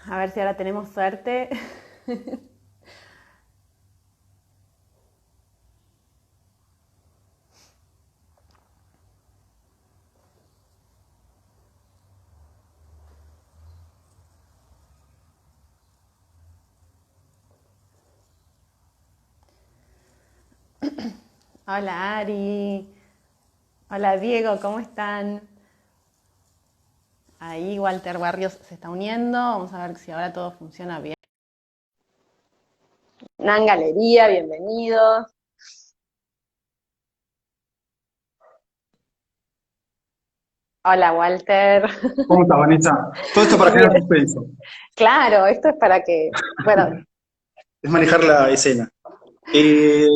A ver si ahora tenemos suerte. Hola Ari. Hola Diego, ¿cómo están? Ahí Walter Barrios se está uniendo. Vamos a ver si ahora todo funciona bien. Nan Galería, bienvenidos. Hola Walter. ¿Cómo está, Vanessa? Todo esto para generar Bien. suspenso. Claro, esto es para que, bueno, Es manejar la escena. Eh,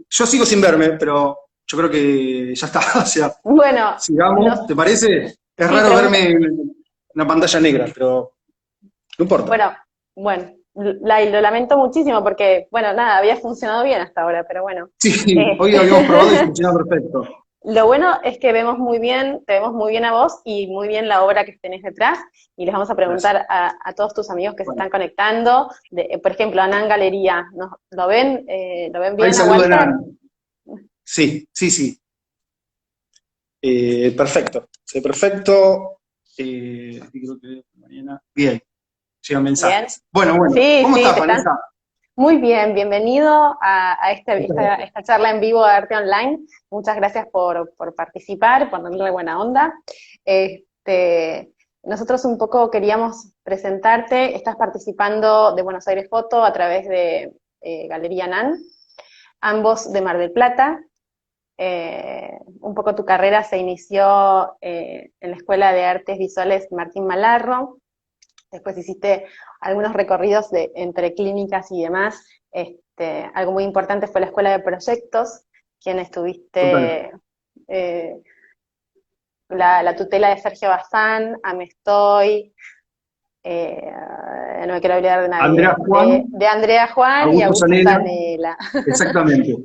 yo sigo sin verme, pero yo creo que ya está. O sea, bueno, sigamos, ¿te parece? Es sí, raro verme en una pantalla negra, pero no importa. bueno, bueno, lo lamento muchísimo porque, bueno, nada, había funcionado bien hasta ahora, pero bueno. Sí, Eh, hoy habíamos probado y funcionó perfecto. Lo bueno es que vemos muy bien, te vemos muy bien a vos y muy bien la obra que tenés detrás. Y les vamos a Gracias. preguntar a todos tus amigos que se Bueno, están conectando, por ejemplo, Anán Galería, ¿lo ven ahí bien a saludan a Walter? Ana. Sí, sí, sí. Perfecto. Sí, perfecto. Creo que mañana. Bien, llegan Bien. mensajes. Bueno. Sí, ¿Cómo sí, estás, Vanessa? muy bien. Bienvenido a Muchas gracias. esta charla en vivo de Arte Online. Muchas gracias por participar, por darle buena onda. Este, nosotros un poco queríamos presentarte. Estás participando de Buenos Aires Foto a través de Galería NAN, ambos de Mar del Plata. Un poco tu carrera se inició en la Escuela de Artes Visuales Martín Malarro. Después hiciste algunos recorridos entre clínicas y demás. Algo muy importante fue la escuela de proyectos, quien Total. estuviste la tutela de Sergio Bazán, Amestoy, eh, no me quiero olvidar de Andrea nadie, Juan, de Andrea Juan y Augusto Augusto Zanella, Zanella. exactamente.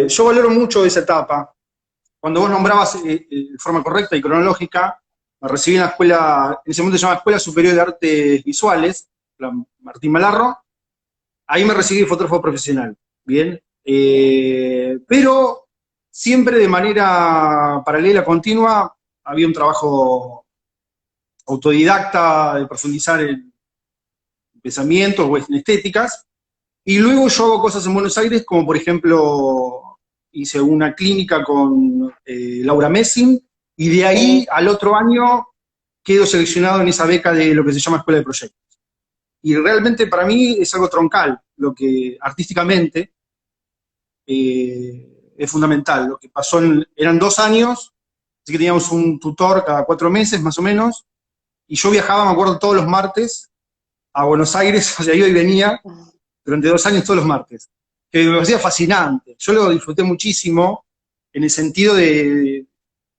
Yo valoro mucho esa etapa. Cuando vos nombrabas de forma correcta y cronológica, me recibí en la escuela, en ese momento se llama Escuela Superior de Artes Visuales, la Martín Malarro. Ahí me recibí de fotógrafo profesional, ¿bien? Bien. Pero siempre de manera paralela, continua, había un trabajo autodidacta de profundizar en pensamientos o en estéticas. Y luego yo hago cosas en Buenos Aires, como por ejemplo hice una clínica con Laura Messing, y de ahí Sí. al otro año quedo seleccionado en esa beca de lo que se llama Escuela de Proyectos. Y realmente para mí es algo troncal, lo que artísticamente es fundamental. Lo que pasó eran 2 años, así que teníamos un tutor cada 4 meses más o menos, y yo viajaba, me acuerdo, todos los martes a Buenos Aires, o sea, iba y venía durante 2 años todos los martes, que me parecía fascinante. Yo lo disfruté muchísimo en el sentido de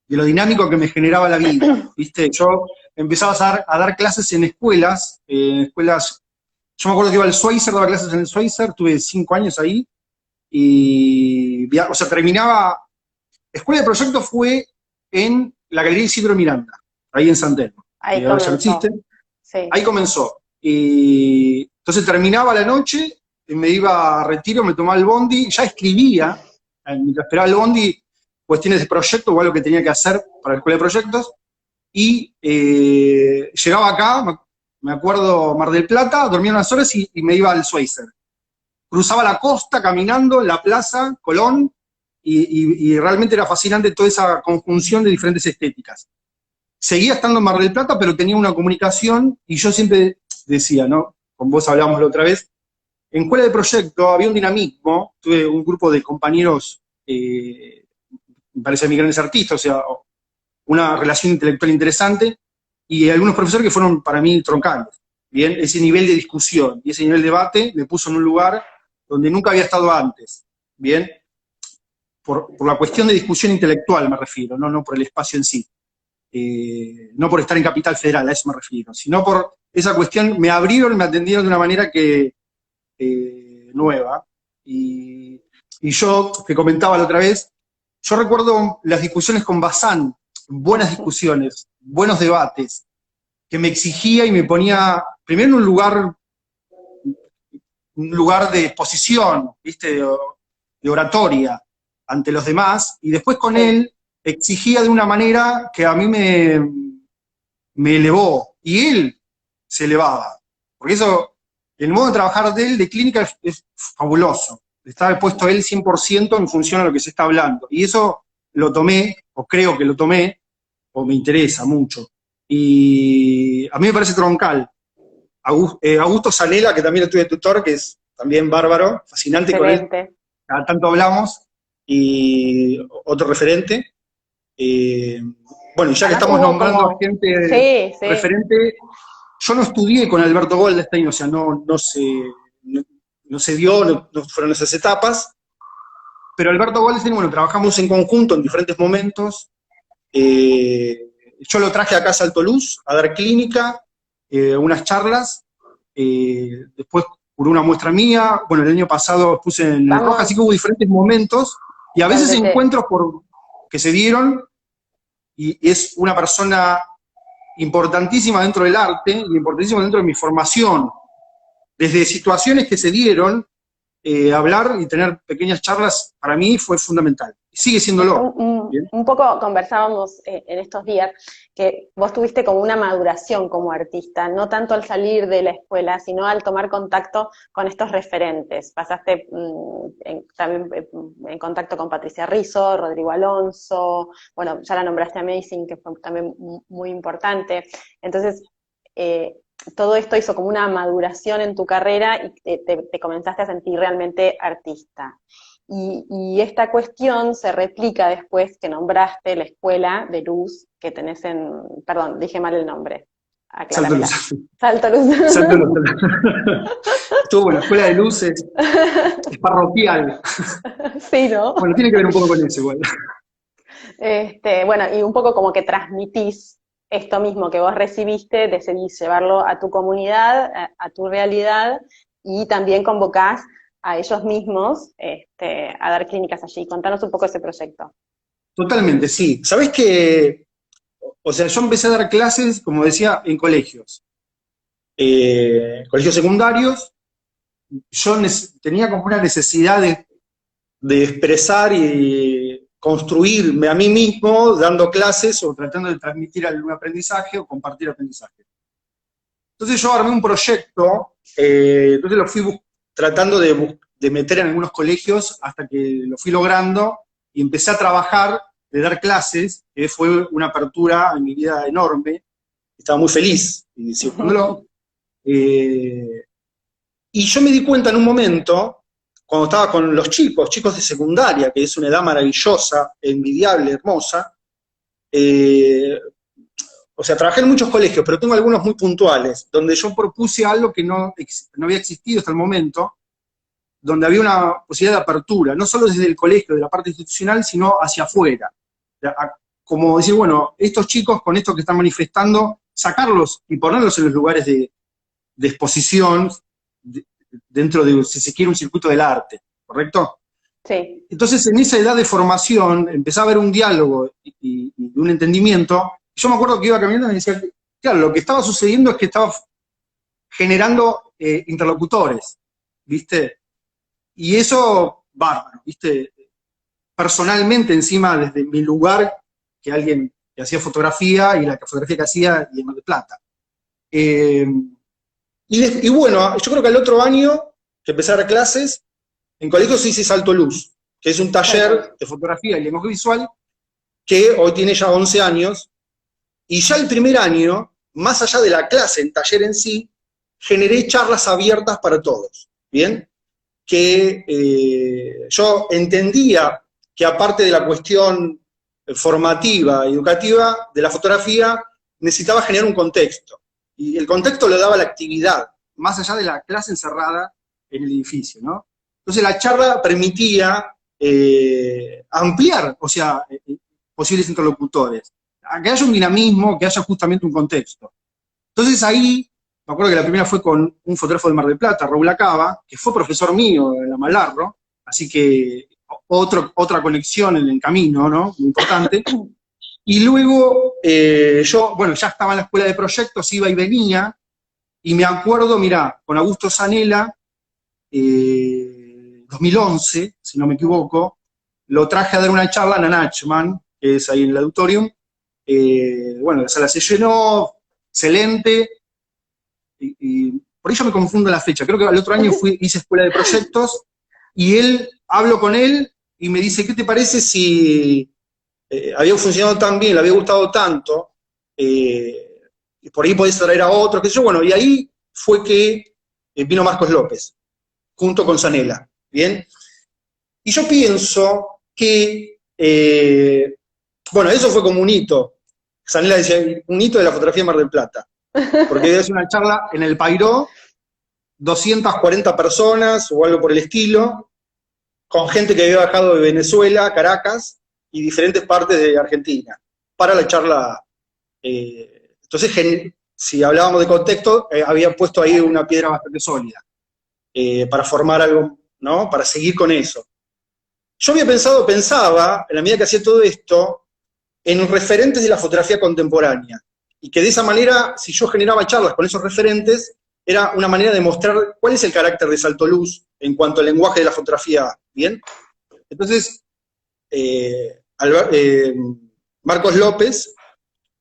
lo dinámico que me generaba la vida, ¿viste? Yo empezaba a dar clases en escuelas, yo me acuerdo que iba al Schweitzer, daba clases en el Schweitzer, tuve 5 años ahí, y, o sea, terminaba, Escuela de Proyecto fue en la Galería Isidro Miranda, ahí en San Telmo, Ahí ahora ya no existe. comenzó. Sí. Ahí comenzó. Y entonces terminaba la noche, me iba a retiro, me tomaba el bondi, ya escribía, mientras esperaba el bondi, cuestiones de proyecto o algo que tenía que hacer para la escuela de proyectos, y llegaba acá, me acuerdo, Mar del Plata, dormía unas horas y me iba al Schweitzer. Cruzaba la costa caminando en la plaza, Colón, y realmente era fascinante toda esa conjunción de diferentes estéticas. Seguía estando en Mar del Plata, pero tenía una comunicación, y yo siempre decía, ¿no? Con vos hablábamos la otra vez, en Escuela de Proyecto había un dinamismo, tuve un grupo de compañeros, me parece a mí grandes artistas, o sea, una relación intelectual interesante, y algunos profesores que fueron para mí troncales. Bien, ese nivel de discusión y ese nivel de debate me puso en un lugar donde nunca había estado antes. Bien, por la cuestión de discusión intelectual me refiero, no por el espacio en sí. No por estar en Capital Federal, a eso me refiero, sino por esa cuestión, me abrieron, me atendieron de una manera que nueva. Y yo, que comentaba la otra vez, yo recuerdo las discusiones con Bazán, buenas discusiones, buenos debates, que me exigía y me ponía, primero en un lugar de exposición, ¿viste? De oratoria ante los demás, y después con él exigía de una manera que a mí me elevó, y él se elevaba. Porque eso, el modo de trabajar de él, de clínica, es fabuloso. Estaba puesto él 100% en función a lo que se está hablando. Y eso lo tomé, o creo que lo tomé, o me interesa mucho. Y a mí me parece troncal. Augusto Zanella, que también estuve tutor, que es también bárbaro, fascinante. Excelente. Con él cada tanto hablamos, y otro referente. Bueno, ya que estamos nombrando a gente referente, yo no estudié con Alberto Goldstein, o sea, no se dio, no fueron esas etapas, pero Alberto Goldstein, bueno, trabajamos en conjunto en diferentes momentos. Yo lo traje acá a Salto Luz a dar clínica, unas charlas, después por una muestra mía, bueno, el año pasado puse en el Roja, así que hubo diferentes momentos, y a veces encuentros que se dieron, y es una persona importantísima dentro del arte, y importantísima dentro de mi formación, desde situaciones que se dieron, hablar y tener pequeñas charlas, para mí fue fundamental. Y sigue siéndolo. Un poco conversábamos en estos días que vos tuviste como una maduración como artista, no tanto al salir de la escuela, sino al tomar contacto con estos referentes. Pasaste también en contacto con Patricia Rizzo, Rodrigo Alonso, bueno, ya la nombraste a Amazing, que fue también muy importante. Entonces, todo esto hizo como una maduración en tu carrera y te comenzaste a sentir realmente artista. Y esta cuestión se replica después que nombraste la escuela de luz que tenés perdón, dije mal el nombre. Salto Luz. Salto Luz. Salto Luz. Estuvo bueno, la escuela de luz es parroquial. Sí, ¿no? Bueno, tiene que ver un poco con eso igual. Bueno, y un poco como que transmitís esto mismo que vos recibiste, decidís llevarlo a tu comunidad, a tu realidad, y también convocás a ellos mismos a dar clínicas allí. Contanos un poco ese proyecto. Totalmente, sí. ¿Sabés qué? O sea, yo empecé a dar clases, como decía, en colegios. Colegios secundarios. Yo tenía como una necesidad de expresar y construirme a mí mismo dando clases o tratando de transmitir algún aprendizaje o compartir aprendizaje. Entonces yo armé un proyecto, entonces lo fui tratando de meter en algunos colegios hasta que lo fui logrando y empecé a trabajar de dar clases, que fue una apertura en mi vida enorme, estaba muy feliz diciéndolo. Y yo me di cuenta en un momento, cuando estaba con los chicos de secundaria, que es una edad maravillosa, envidiable, hermosa, o sea, trabajé en muchos colegios, pero tengo algunos muy puntuales, donde yo propuse algo que no había existido hasta el momento, donde había una posibilidad de apertura, no solo desde el colegio, de la parte institucional, sino hacia afuera. Como decir, bueno, estos chicos con esto que están manifestando, sacarlos y ponerlos en los lugares de exposición, dentro de, si se quiere, un circuito del arte, ¿correcto? Sí. Entonces, en esa edad de formación, empecé a haber un diálogo y un entendimiento. Yo me acuerdo que iba caminando y me decía, claro, lo que estaba sucediendo es que estaba generando interlocutores, ¿viste? Y eso, bárbaro, ¿viste? Personalmente, encima, desde mi lugar, que alguien que hacía fotografía y la fotografía que hacía y en Mar del Plata. Y bueno, yo creo que al otro año que empecé a dar clases, en colegios hice Salto Luz, que es un taller de fotografía y lenguaje visual, que hoy tiene ya 11 años, y ya el primer año, más allá de la clase, el taller en sí, generé charlas abiertas para todos, ¿bien? Que yo entendía que aparte de la cuestión formativa, educativa, de la fotografía, necesitaba generar un contexto. Y el contexto lo daba la actividad, más allá de la clase encerrada en el edificio, ¿no? Entonces la charla permitía ampliar, o sea, posibles interlocutores, a que haya un dinamismo, que haya justamente un contexto. Entonces ahí, me acuerdo que la primera fue con un fotógrafo de Mar del Plata, Raúl Acaba, que fue profesor mío en la Malarro, así que otra conexión en el camino, ¿no? Muy importante. Y luego yo, bueno, ya estaba en la escuela de proyectos, iba y venía, y me acuerdo, mirá, con Augusto Zanella, 2011, si no me equivoco, lo traje a dar una charla en Nachman, que es ahí en el auditorium. Bueno, la sala se llenó, excelente, y por ahí yo me confundo la fecha. Creo que el otro año hice escuela de proyectos, y hablo con él, y me dice, ¿qué te parece si había funcionado tan bien, le había gustado tanto, y por ahí podés traer a otro, qué sé yo? Bueno, y ahí fue que vino Marcos López, junto con Zanella, ¿bien? Y yo pienso que, bueno, eso fue como un hito. Zanella decía, un hito de la fotografía en Mar del Plata, porque es una charla en el Pairó, 240 personas o algo por el estilo, con gente que había bajado de Venezuela, Caracas, y diferentes partes de Argentina, para la charla. Entonces, si hablábamos de contexto, había puesto ahí una piedra bastante sólida, para formar algo, ¿no? Para seguir con eso. Yo pensaba, en la medida que hacía todo esto, en referentes de la fotografía contemporánea, y que de esa manera, si yo generaba charlas con esos referentes, era una manera de mostrar cuál es el carácter de Salto Luz en cuanto al lenguaje de la fotografía, ¿bien? Entonces, Marcos López,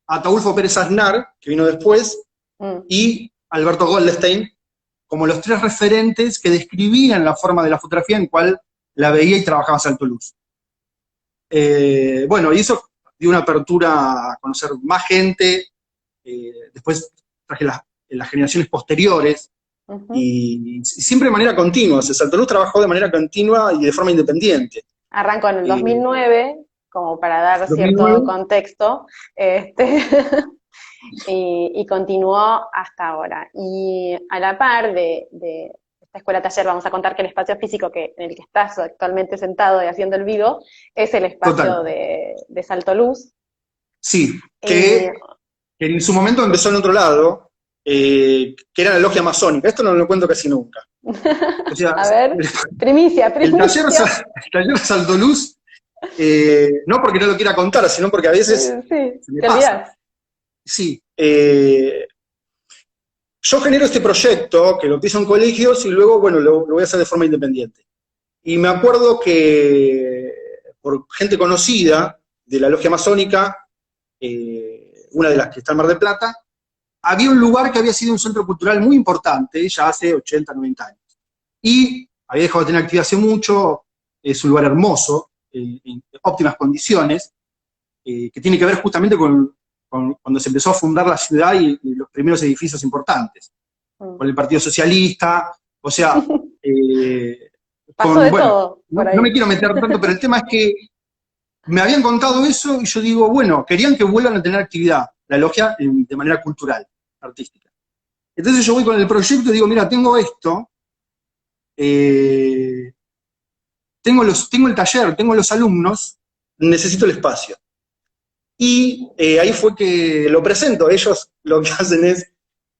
Ataulfo Pérez Aznar, que vino después, y Alberto Goldstein, como los tres referentes que describían la forma de la fotografía en cual la veía y trabajaba Salto Luz. Bueno, y eso dio una apertura a conocer más gente, después traje las generaciones posteriores, y siempre de manera continua. O sea, Salto Luz trabajó de manera continua y de forma independiente. Arrancó en el 2009, como para dar 2009. cierto contexto, y continuó hasta ahora. Y a la par de esta escuela taller, vamos a contar que el espacio físico en el que estás actualmente sentado y haciendo el vivo es el espacio de Salto Luz. Sí, que en su momento empezó en otro lado, que era la logia masónica. Esto no lo cuento casi nunca. O sea, a ver, primicia. El taller Salto Luz, no porque no lo quiera contar, sino porque a veces sí, se me pasa. Sí. Yo genero este proyecto, que lo empiezo en colegios, y luego, bueno, lo voy a hacer de forma independiente. Y me acuerdo que, por gente conocida de la logia masónica, una de las que está en Mar del Plata, había un lugar que había sido un centro cultural muy importante, ya hace 80, 90 años. Y había dejado de tener actividad hace mucho, es un lugar hermoso, en óptimas condiciones, que tiene que ver justamente con cuando se empezó a fundar la ciudad y los primeros edificios importantes, con el Partido Socialista, o sea, pasó de todo. No me quiero meter tanto, pero el tema es que me habían contado eso y yo digo, bueno, querían que vuelvan a tener actividad, la logia, de manera cultural, artística. Entonces yo voy con el proyecto y digo, mira, tengo esto, tengo el taller, tengo los alumnos, necesito el espacio. Y ahí fue que lo presento. Ellos lo que hacen es,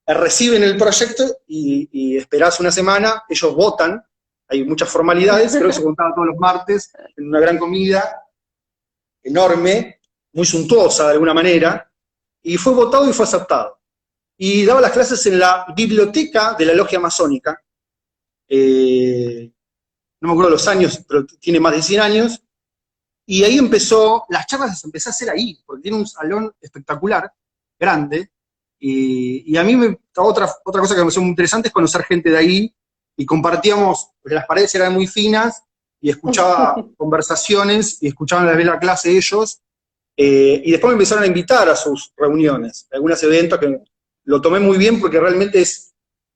reciben el proyecto y esperás una semana, ellos votan, hay muchas formalidades, creo que se contaba todos los martes, en una gran comida, enorme, muy suntuosa de alguna manera, y fue votado y fue aceptado. Y daba las clases en la biblioteca de la logia masónica, no me acuerdo los años, pero tiene más de 100 años, y ahí las charlas las empecé a hacer ahí, porque tiene un salón espectacular, grande, y a mí otra cosa que me pareció muy interesante es conocer gente de ahí, y compartíamos, porque las paredes eran muy finas, y escuchaba conversaciones, y escuchaban la clase ellos, y después me empezaron a invitar a sus reuniones, a algunos eventos que lo tomé muy bien porque realmente es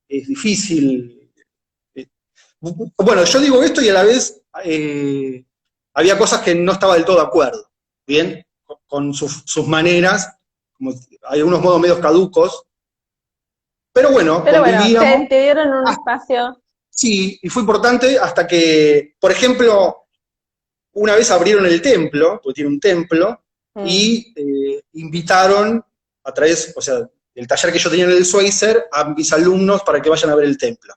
difícil. Bueno, yo digo esto y a la vez había cosas que no estaba del todo de acuerdo, ¿bien? Con sus maneras, como hay unos modos medios caducos, pero bueno, te dieron un espacio. Sí, y fue importante hasta que, por ejemplo, una vez abrieron el templo, porque tiene un templo, y invitaron a través, o sea, del taller que yo tenía en el Schweitzer, a mis alumnos para que vayan a ver el templo.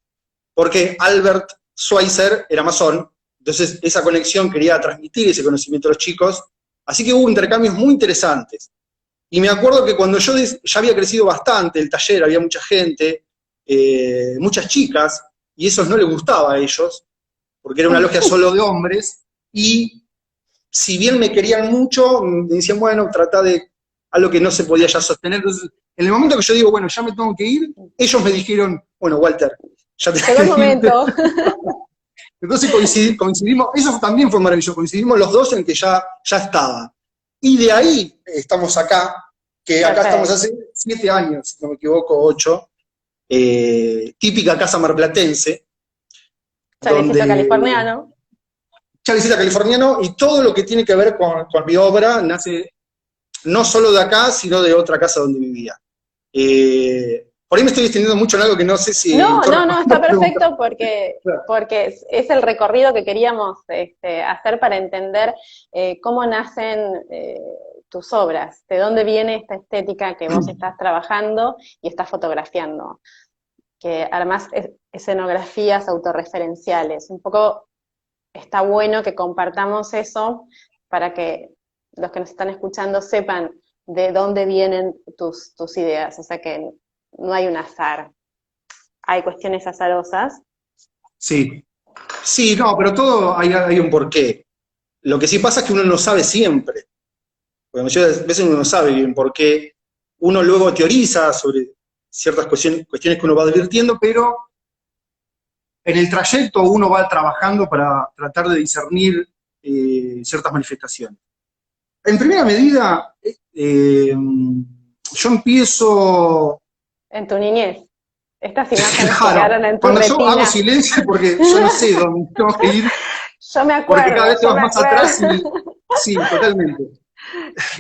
Porque Albert Schweitzer era masón, entonces esa conexión quería transmitir ese conocimiento a los chicos Así que hubo intercambios muy interesantes. Y me acuerdo que cuando yo ya había crecido bastante el taller, había mucha gente, muchas chicas, y eso no les gustaba a ellos, porque era una logia solo de hombres, y si bien me querían mucho, me decían, bueno, trata de algo que no se podía ya sostener. Entonces, en el momento que yo digo, bueno, ya me tengo que ir, ellos me dijeron, bueno, Walter, ya te Llegó el momento. Entonces coincidimos, eso también fue maravilloso, coincidimos los dos en que ya estaba. Y de ahí estamos acá, que acá estamos hace 7 años, si no me equivoco, 8, típica casa marplatense. Chalecito californiano. Chalecito californiano, y todo lo que tiene que ver con mi obra nace no solo de acá, sino de otra casa donde vivía. Por ahí me estoy extendiendo mucho en algo que no sé si... No, está perfecto porque es el recorrido que queríamos hacer para entender cómo nacen tus obras, de dónde viene esta estética que vos estás trabajando y estás fotografiando, que además es escenografías autorreferenciales. Un poco está bueno que compartamos eso para que los que nos están escuchando sepan de dónde vienen tus ideas, o sea que no hay un azar, hay cuestiones azarosas. Sí, no, pero todo hay un porqué. Lo que sí pasa es que uno no sabe siempre, porque muchas veces uno no sabe bien por qué, uno luego teoriza sobre ciertas cuestiones que uno va advirtiendo, pero en el trayecto uno va trabajando para tratar de discernir ciertas manifestaciones. En primera medida, yo empiezo... En tu niñez. Estas imágenes claro, quedaron en tu cuando retina. yo hago silencio porque yo no sé dónde tengo que ir. Yo me acuerdo. Porque cada vez te vas más atrás y... Sí, totalmente.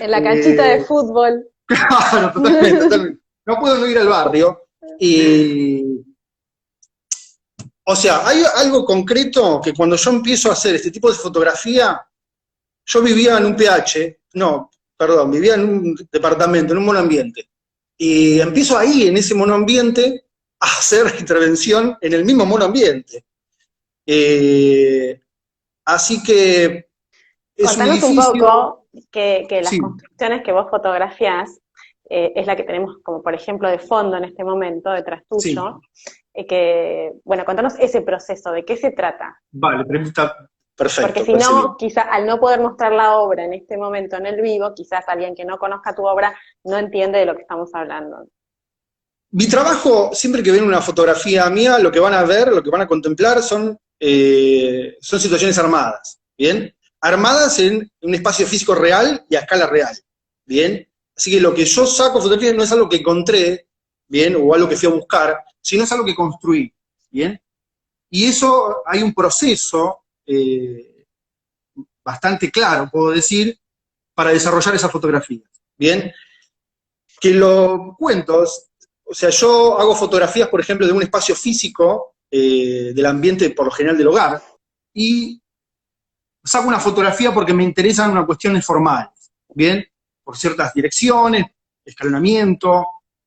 En la canchita de fútbol. Claro, totalmente. No puedo no ir al barrio. O sea, hay algo concreto que cuando yo empiezo a hacer este tipo de fotografía, yo vivía en un vivía en un departamento, en un monoambiente. Y empiezo ahí, en ese monoambiente, a hacer intervención en el mismo monoambiente. Así que es Contanos un poco que las construcciones que vos fotografiás es la que tenemos como por ejemplo de fondo en este momento, detrás tuyo. Bueno, contanos ese proceso, ¿de qué se trata? Vale, pregunta perfecto. Porque si no, quizás al no poder mostrar la obra en este momento en el vivo, quizás alguien que no conozca tu obra no entiende de lo que estamos hablando. Mi trabajo, siempre que ven una fotografía mía, lo que van a ver, lo que van a contemplar son situaciones armadas, ¿bien? Armadas en un espacio físico real y a escala real, ¿bien? Así que lo que yo saco fotografías no es algo que encontré, ¿bien? O algo que fui a buscar, sino es algo que construí, ¿bien? Y eso, hay un proceso bastante claro, puedo decir, para desarrollar esas fotografías, ¿bien? Que lo cuento, o sea, yo hago fotografías, por ejemplo, de un espacio físico, del ambiente, por lo general, del hogar, y saco una fotografía porque me interesan unas cuestiones formales, ¿bien? Por ciertas direcciones, escalonamiento,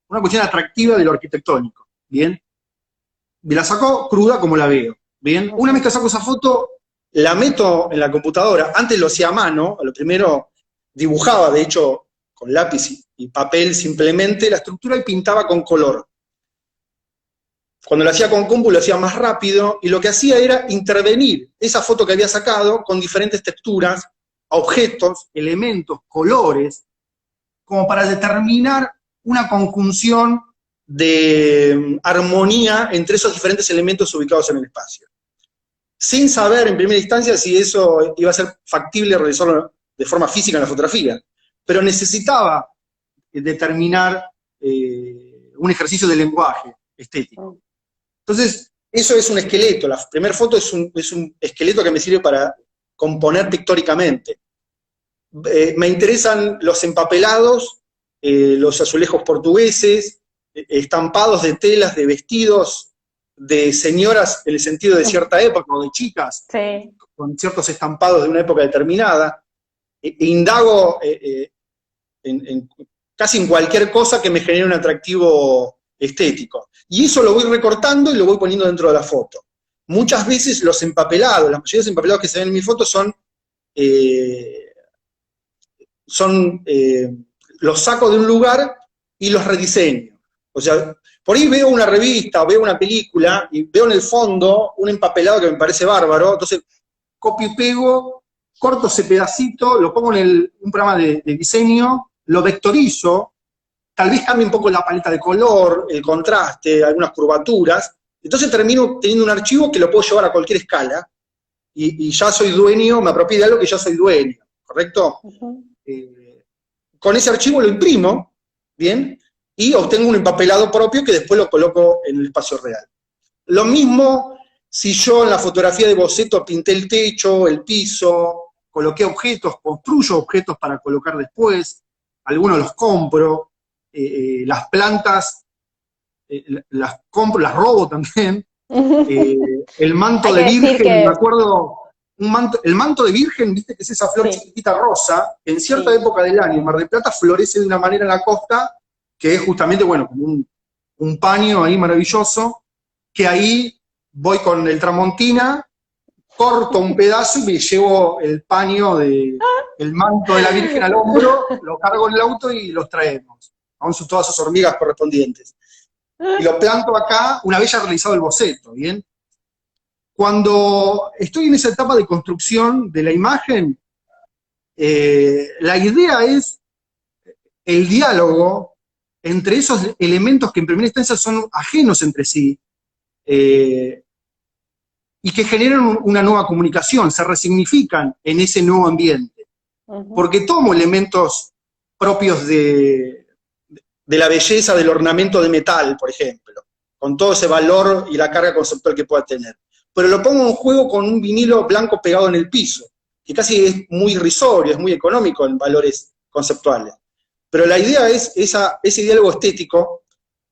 una cuestión atractiva de lo arquitectónico, ¿bien? Me la saco cruda como la veo, ¿bien? Una vez que saco esa foto, la meto en la computadora. Antes lo hacía a mano, a lo primero dibujaba, de hecho, con lápiz y papel simplemente la estructura y pintaba con color. Cuando lo hacía con compu lo hacía más rápido, y lo que hacía era intervenir esa foto que había sacado con diferentes texturas, objetos, elementos, colores, como para determinar una conjunción de armonía entre esos diferentes elementos ubicados en el espacio. Sin saber en primera instancia si eso iba a ser factible realizarlo de forma física en la fotografía, pero necesitaba determinar un ejercicio de lenguaje estético. Entonces, eso es un esqueleto. La primera foto es un esqueleto que me sirve para componer pictóricamente. Me interesan los empapelados, los azulejos portugueses, estampados de telas, de vestidos, de señoras en el sentido de cierta época, o de chicas, sí, con ciertos estampados de una época determinada. Indago casi en cualquier cosa que me genere un atractivo estético. Y eso lo voy recortando y lo voy poniendo dentro de la foto. Muchas veces los empapelados, la mayoría de los empapelados que se ven en mi foto son los saco de un lugar y los rediseño. O sea, por ahí veo una revista, veo una película y veo en el fondo un empapelado que me parece bárbaro, entonces copio y pego, corto ese pedacito, lo pongo en un programa de diseño, lo vectorizo, tal vez cambie un poco la paleta de color, el contraste, algunas curvaturas, entonces termino teniendo un archivo que lo puedo llevar a cualquier escala y ya soy dueño, me apropié de algo que ya soy dueño, ¿correcto? Con ese archivo lo imprimo, ¿bien? Y obtengo un empapelado propio que después lo coloco en el espacio real. Lo mismo si yo en la fotografía de boceto pinté el techo, el piso, coloqué objetos, construyo objetos para colocar después, algunos los compro, las plantas las compro, las robo también, el manto de virgen, me acuerdo, el manto de virgen, viste que es esa flor chiquitita rosa, en cierta época del año en Mar del Plata florece de una manera en la costa, que es justamente, bueno, como un paño ahí maravilloso, que ahí voy con el Tramontina, corto un pedazo y me llevo el paño el manto de la Virgen al hombro, lo cargo en el auto y los traemos, aún todas sus hormigas correspondientes. Y lo planto acá una vez ya realizado el boceto, ¿bien? Cuando estoy en esa etapa de construcción de la imagen, la idea es el diálogo entre esos elementos que en primera instancia son ajenos entre sí, y que generan una nueva comunicación, se resignifican en ese nuevo ambiente. Porque tomo elementos propios de la belleza del ornamento de metal, por ejemplo, con todo ese valor y la carga conceptual que pueda tener. Pero lo pongo en juego con un vinilo blanco pegado en el piso, que casi es muy irrisorio, es muy económico en valores conceptuales. Pero la idea es ese diálogo estético,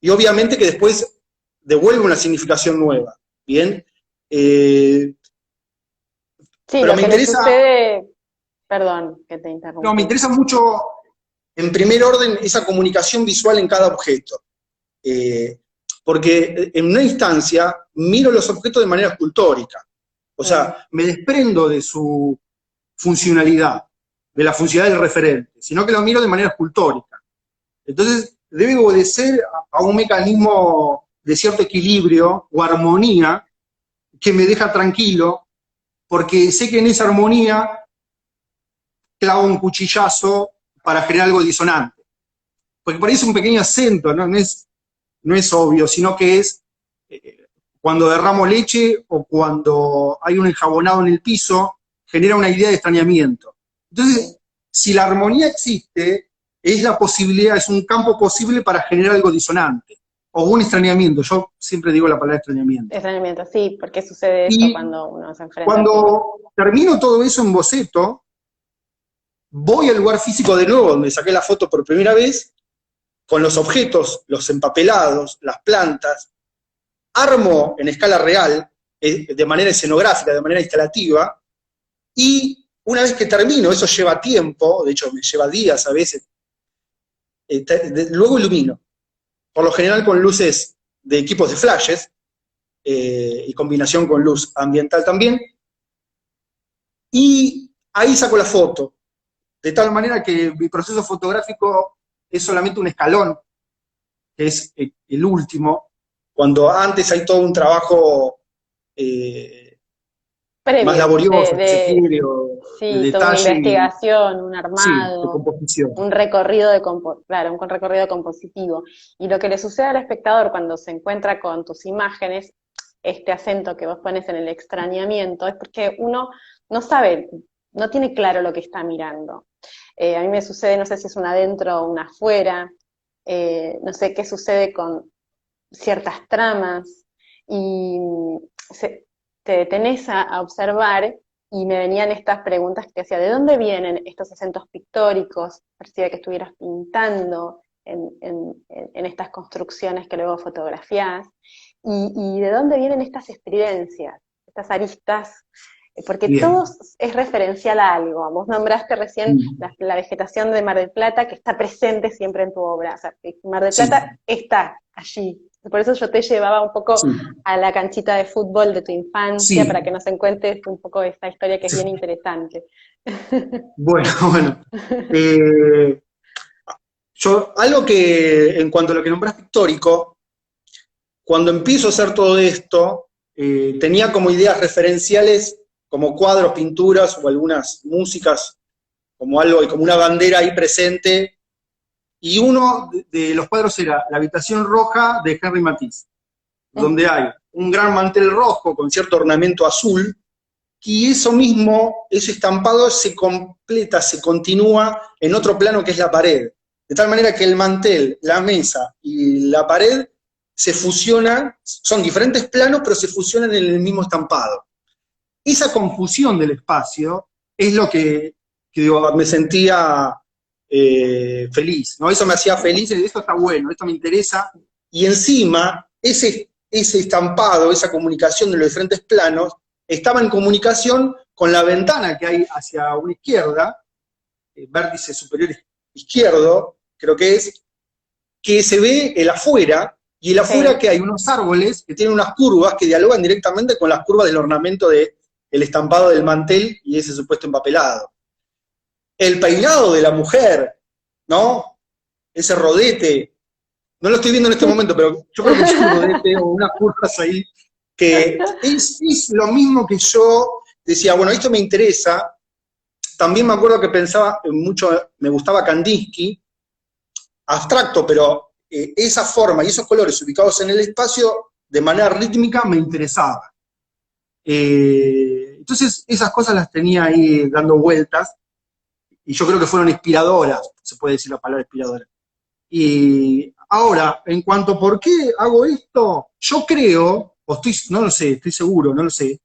y obviamente que después devuelve una significación nueva, ¿bien? Sí, pero lo que me sucede... Perdón, que te interrumpí. No, me interesa mucho, en primer orden, esa comunicación visual en cada objeto. Porque en una instancia miro los objetos de manera escultórica. O sea, me desprendo de su funcionalidad, de la funcionalidad del referente, sino que lo miro de manera escultórica. Entonces, debe obedecer a un mecanismo de cierto equilibrio o armonía que me deja tranquilo, porque sé que en esa armonía clavo un cuchillazo para generar algo disonante. Porque por ahí es un pequeño acento, no es obvio, sino que es cuando derramo leche o cuando hay un enjabonado en el piso, genera una idea de extrañamiento. Entonces, si la armonía existe, es la posibilidad, es un campo posible para generar algo disonante, o un extrañamiento. Yo siempre digo la palabra extrañamiento. Extrañamiento, sí, porque sucede eso cuando uno se enfrenta. Cuando termino todo eso en boceto, voy al lugar físico de nuevo, donde saqué la foto por primera vez, con los objetos, los empapelados, las plantas, armo en escala real, de manera escenográfica, de manera instalativa, y una vez que termino, eso lleva tiempo, de hecho me lleva días a veces, luego ilumino, por lo general con luces de equipos de flashes, y combinación con luz ambiental también, y ahí saco la foto, de tal manera que mi proceso fotográfico es solamente un escalón, que es el último, cuando antes hay todo un trabajo más laborioso, de detalle, toda una investigación, un armado, de composición. un recorrido un recorrido compositivo. Y lo que le sucede al espectador cuando se encuentra con tus imágenes, este acento que vos pones en el extrañamiento, es porque uno no sabe, no tiene claro lo que está mirando. A mí me sucede, no sé si es un adentro o un afuera, no sé qué sucede con ciertas tramas, y te detenés a observar, y me venían estas preguntas que hacía, ¿de dónde vienen estos acentos pictóricos? Parecía que estuvieras pintando en estas construcciones que luego fotografiás, y ¿de dónde vienen estas estridencias, estas aristas? Porque todo es referencial a algo. Vos nombraste recién la vegetación de Mar del Plata, que está presente siempre en tu obra. O sea, Mar del Plata está allí, Por eso yo te llevaba un poco Sí, a la canchita de fútbol de tu infancia, sí, para que nos cuentes un poco esta historia que es sí. bien interesante. Bueno, bueno. Eh, algo que, en cuanto a lo que nombraste histórico, cuando empiezo a hacer todo esto, tenía como ideas referenciales, como cuadros, pinturas o algunas músicas, como algo, como una bandera ahí presente. Y uno de los cuadros era La habitación roja de Henry Matisse, donde hay un gran mantel rojo con cierto ornamento azul, y eso mismo, ese estampado se completa, se continúa en otro plano que es la pared. De tal manera que el mantel, la mesa y la pared se fusionan, son diferentes planos, pero se fusionan en el mismo estampado. Esa confusión del espacio es lo que digo, me sentía feliz, ¿no? Eso me hacía feliz, esto está bueno, esto me interesa, y encima ese estampado, esa comunicación de los diferentes planos, estaba en comunicación con la ventana que hay hacia una izquierda, vértice superior izquierdo, creo que se ve el afuera, y el afuera Sí, que hay unos árboles que tienen unas curvas que dialogan directamente con las curvas del ornamento del estampado del mantel y ese supuesto empapelado. El peinado de la mujer, ¿no? Ese rodete, no lo estoy viendo en este momento, pero yo creo que es un rodete o unas curvas ahí, que es lo mismo que yo decía, bueno, esto me interesa. También me acuerdo que pensaba mucho, me gustaba Kandinsky, abstracto, pero esa forma y esos colores ubicados en el espacio de manera rítmica me interesaba. Entonces esas cosas las tenía ahí dando vueltas y yo creo que fueron inspiradoras, se puede decir la palabra inspiradora. Y ahora, en cuanto a por qué hago esto, yo creo, o estoy, no lo sé, estoy seguro, no lo sé,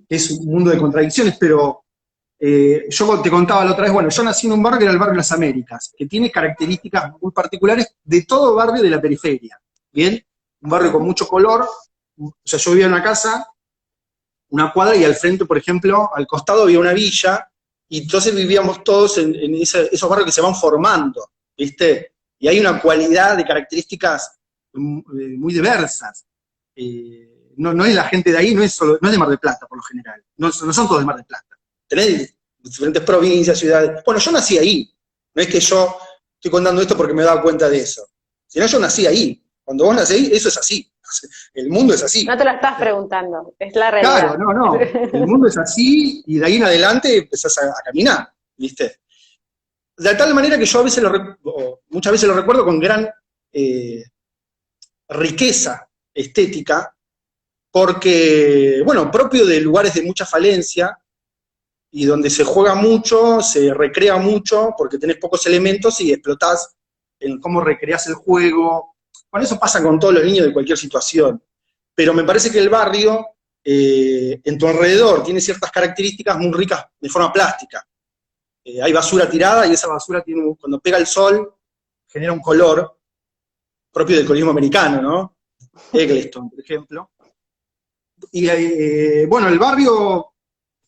es un mundo de contradicciones, pero yo te contaba la otra vez, bueno, yo nací en un barrio que era el barrio Las Américas, que tiene características muy particulares de todo barrio de la periferia, ¿bien? Un barrio con mucho color, o sea, yo vivía en una casa, una cuadra, y al frente, por ejemplo, al costado había una villa, y entonces vivíamos todos en esos barrios que se van formando, ¿viste? Y hay una cualidad de características muy diversas. No es la gente de ahí, no es de Mar del Plata, por lo general. No son todos de Mar del Plata. Tenés diferentes provincias, ciudades. Bueno, yo nací ahí. No es que yo estoy contando esto porque me he dado cuenta de eso. Sino yo nací ahí. Cuando vos nacés ahí, eso es así. El mundo es así. no te lo estás preguntando, es la Claro, realidad. no. El mundo es así y de ahí en adelante empezás a caminar, ¿viste? De tal manera que yo a veces muchas veces lo recuerdo con gran riqueza estética, porque, bueno, propio de lugares de mucha falencia y donde se juega mucho, se recrea mucho, porque tenés pocos elementos y explotás en cómo recreás el juego. Bueno, eso pasa con todos los niños de cualquier situación. Pero me parece que el barrio, en tu alrededor, tiene ciertas características muy ricas de forma plástica. Hay basura tirada y esa basura cuando pega el sol genera un color propio del colorismo americano, ¿no? Eggleston, por ejemplo. Y bueno, el barrio,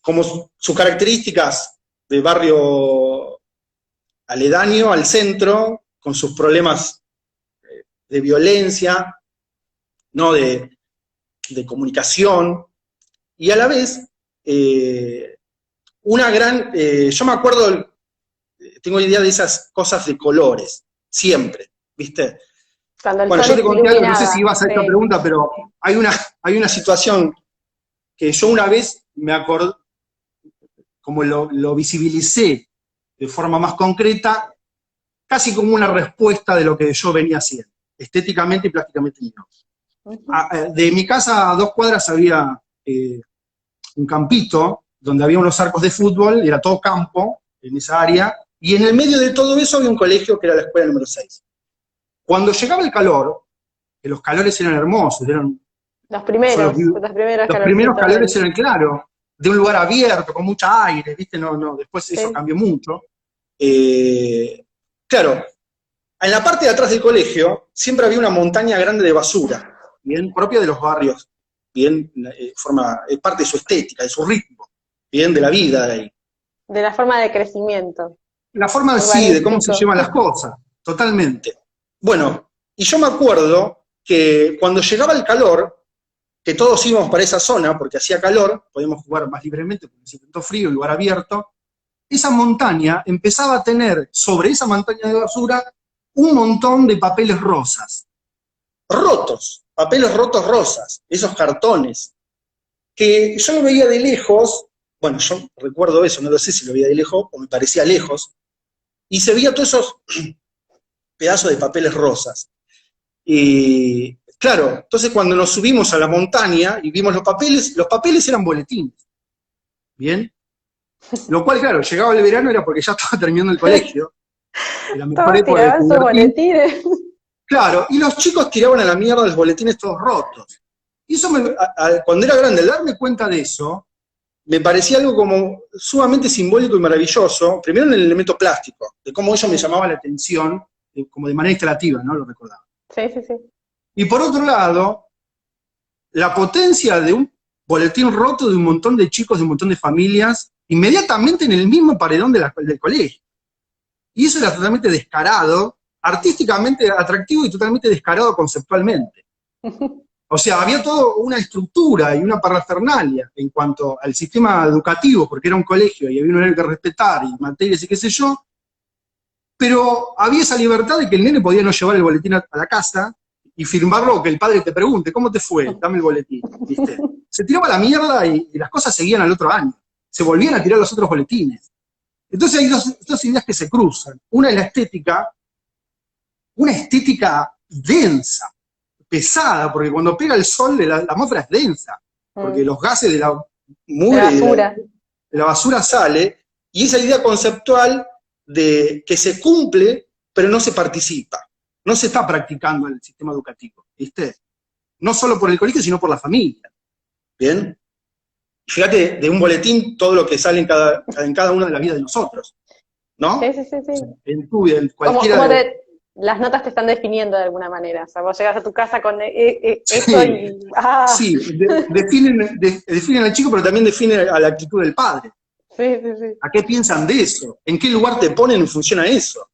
como sus características de barrio aledaño al centro, con sus problemas de violencia, ¿no? De comunicación, y a la vez una gran, yo me acuerdo, tengo idea de esas cosas de colores, siempre, ¿viste? Cuando el Bueno, sol yo te conté algo, no sé si iluminaba, ibas a esta sí. pregunta, pero hay una situación que yo una vez me acordé, como lo visibilicé de forma más concreta, casi como una respuesta de lo que yo venía haciendo, estéticamente y plásticamente mío. De mi casa a 2 cuadras había un campito donde había unos arcos de fútbol, era todo campo en esa área, y en el medio de todo eso había un colegio que era la escuela número 6. Cuando llegaba el calor, que los calores eran hermosos, son Los primeros los primeros calorcitos calores eran, claro, de un lugar abierto, con mucha aire, ¿viste? No, después eso sí. cambió mucho. Claro, en la parte de atrás del colegio siempre había una montaña grande de basura, bien propia de los barrios, bien, es parte de su estética, de su ritmo, bien de la vida de ahí. De la forma de crecimiento La forma sí, de cómo se urbanístico. llevan las cosas, totalmente. Bueno, y yo me acuerdo que cuando llegaba el calor, que todos íbamos para esa zona, porque hacía calor, podíamos jugar más libremente, porque se intentó frío, lugar abierto, esa montaña empezaba a tener, sobre esa montaña de basura, un montón de papeles rosas, rotos, papeles rotos rosas, esos cartones, que yo lo veía de lejos, bueno, yo recuerdo eso, no lo sé si lo veía de lejos o me parecía lejos, y se veía todos esos pedazos de papeles rosas. Y claro, entonces cuando nos subimos a la montaña y vimos los papeles eran boletines, ¿bien? Lo cual, claro, llegaba el verano era porque ya estaba terminando el colegio, la mejor Todos época de tiraban sus estudiantil. boletines. Claro, y los chicos tiraban a la mierda los boletines todos rotos. Y eso, cuando era grande, al darme cuenta de eso, me parecía algo como sumamente simbólico y maravilloso, primero en el elemento plástico, de cómo eso me llamaba la atención, como de manera instalativa, ¿no? Lo recordaba. Sí, sí, sí. Y por otro lado, la potencia de un boletín roto de un montón de chicos, de un montón de familias, inmediatamente en el mismo paredón del colegio. Y eso era totalmente descarado, artísticamente atractivo y totalmente descarado conceptualmente. O sea, había toda una estructura y una parafernalia en cuanto al sistema educativo, porque era un colegio y había un horario que respetar y materias y qué sé yo, pero había esa libertad de que el nene podía no llevar el boletín a la casa y firmarlo, que el padre te pregunte, ¿cómo te fue? Dame el boletín, ¿viste? Se tiraba la mierda y las cosas seguían al otro año. Se volvían a tirar los otros boletines. Entonces hay dos ideas que se cruzan. Una es la estética, una estética densa, pesada, porque cuando pega el sol la atmósfera es densa, porque los gases de la mugre de la basura sale, y esa idea conceptual de que se cumple, pero no se participa. No se está practicando en el sistema educativo, ¿viste? No solo por el colegio, sino por la familia. ¿Bien? Fíjate, de un boletín, todo lo que sale en cada una de las vidas de nosotros, ¿no? Sí, sí, sí, sí. O sea, en tu vida, en cualquiera ¿Cómo las notas te están definiendo de alguna manera? O sea, vos llegas a tu casa con eso y... ¡Ah! Sí, definen al chico, pero también definen a la actitud del padre. Sí, sí, sí. ¿A qué piensan de eso? ¿En qué lugar te ponen en función a eso?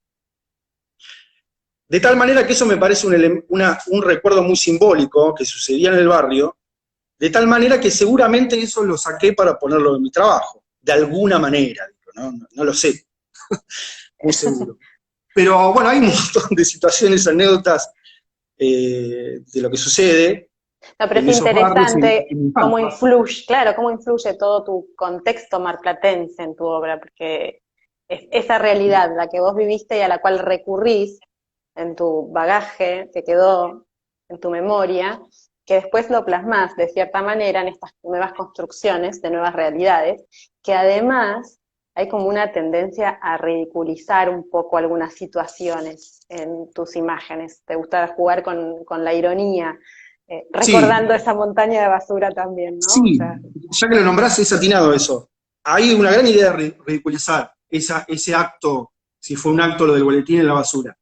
De tal manera que eso me parece un recuerdo muy simbólico que sucedía en el barrio, de tal manera que seguramente eso lo saqué para ponerlo en mi trabajo, de alguna manera, no lo sé, muy seguro. Pero bueno, hay un montón de situaciones, anécdotas de lo que sucede. No, pero es interesante cómo influye, claro, cómo influye todo tu contexto marplatense en tu obra, porque es esa realidad, la que vos viviste y a la cual recurrís en tu bagaje que quedó en tu memoria, que después lo plasmás de cierta manera en estas nuevas construcciones de nuevas realidades, que además hay como una tendencia a ridiculizar un poco algunas situaciones en tus imágenes. Te gusta jugar con la ironía, recordando esa montaña de basura también, ¿no? Sí, o sea, ya que lo nombrás, es atinado eso. Hay una gran idea de ridiculizar ese acto, si fue un acto lo del boletín en la basura.